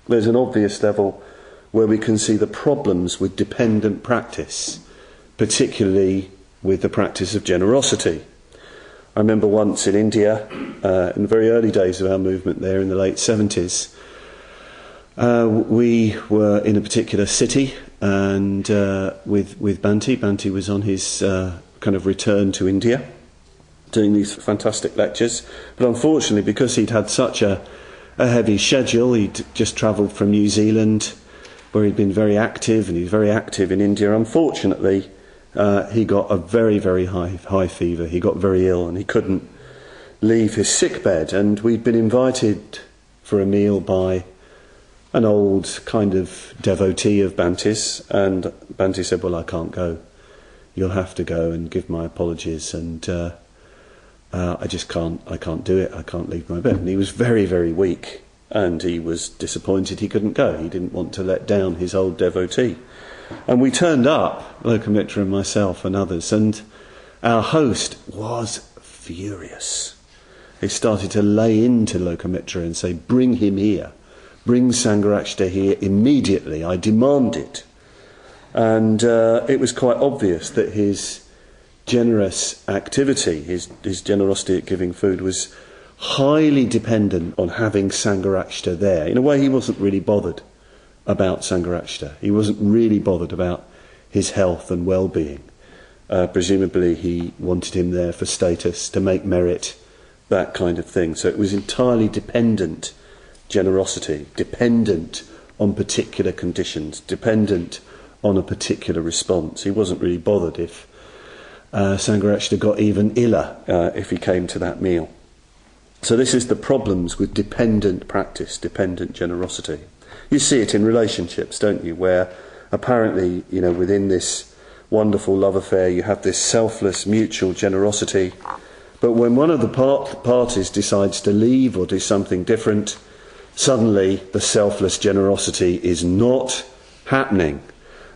There's an obvious level where we can see the problems with dependent practice, particularly with the practice of generosity. I remember once in India, in the very early days of our movement there in the late 70s, we were in a particular city and with Bhante. Bhante was on his kind of return to India, doing these fantastic lectures. But unfortunately, because he'd had such a heavy schedule, he'd just travelled from New Zealand, where he'd been very active, and he's very active in India. Unfortunately, he got a very, very high fever. He got very ill and he couldn't leave his sick bed. And we'd been invited for a meal by an old kind of devotee of Bhante's, and Bhante said, well, I can't go. You'll have to go, and give my apologies, and I can't do it. I can't leave my bed. And he was very, very weak, and he was disappointed he couldn't go. He didn't want to let down his old devotee. And we turned up, Lokamitra and myself and others, and our host was furious. He started to lay into Lokamitra and say, bring him here. Bring Sangharakshita here immediately. I demand it. And it was quite obvious that his generous activity, his generosity at giving food, was highly dependent on having Sangharakshita there. In a way, he wasn't really bothered about Sangharakshita. He wasn't really bothered about his health and well-being. Presumably he wanted him there for status, to make merit, that kind of thing. So it was entirely dependent generosity, dependent on particular conditions, dependent on a particular response. He wasn't really bothered if Sangharakshita got even iller if he came to that meal. So this is the problems with dependent practice, dependent generosity. You see it in relationships, don't you, where apparently, within this wonderful love affair you have this selfless mutual generosity, but when one of the parties decides to leave or do something different, suddenly the selfless generosity is not happening,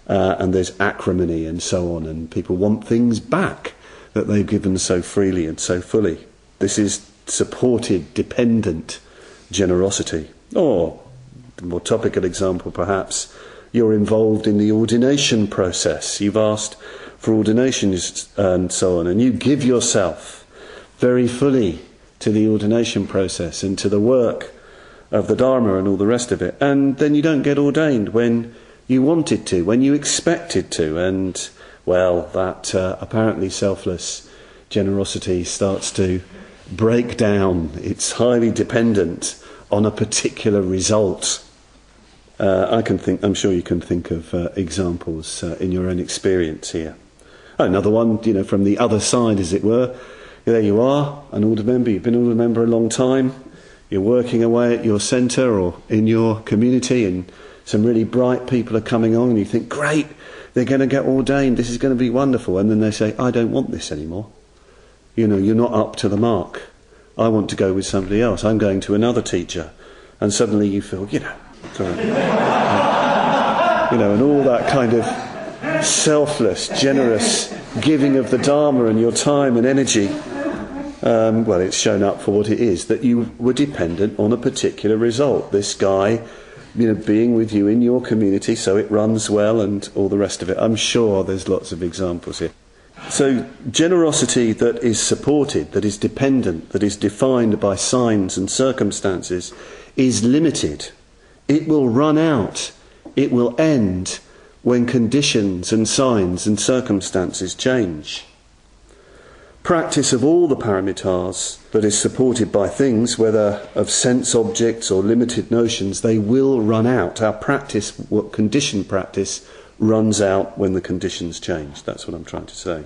and there's acrimony and so on, and people want things back that they've given so freely and so fully. This is supported, dependent generosity. Or, the more topical example perhaps, you're involved in the ordination process. You've asked for ordinations and so on, and you give yourself very fully to the ordination process and to the work of the Dharma and all the rest of it, and then you don't get ordained when you wanted to, when you expected to, and, well, that apparently selfless generosity starts to break down. It's highly dependent on a particular result. I'm sure you can think of examples in your own experience here. Another one, from the other side, as it were. There you are, an order member. You've been an order member a long time. You're working away at your centre or in your community, and some really bright people are coming on, and you think, great, they're going to get ordained, this is going to be wonderful. And then they say, I don't want this anymore. You're not up to the mark. I want to go with somebody else. I'm going to another teacher. And suddenly you feel, sorry. And all that kind of selfless, generous giving of the Dharma and your time and energy. Well, it's shown up for what it is, that you were dependent on a particular result. This guy, being with you in your community so it runs well and all the rest of it. I'm sure there's lots of examples here. So generosity that is supported, that is dependent, that is defined by signs and circumstances is limited. It will run out. It will end when conditions and signs and circumstances change. Practice of all the paramitas that is supported by things, whether of sense objects or limited notions, they will run out. Our practice, conditioned practice, runs out when the conditions change. That's what I'm trying to say.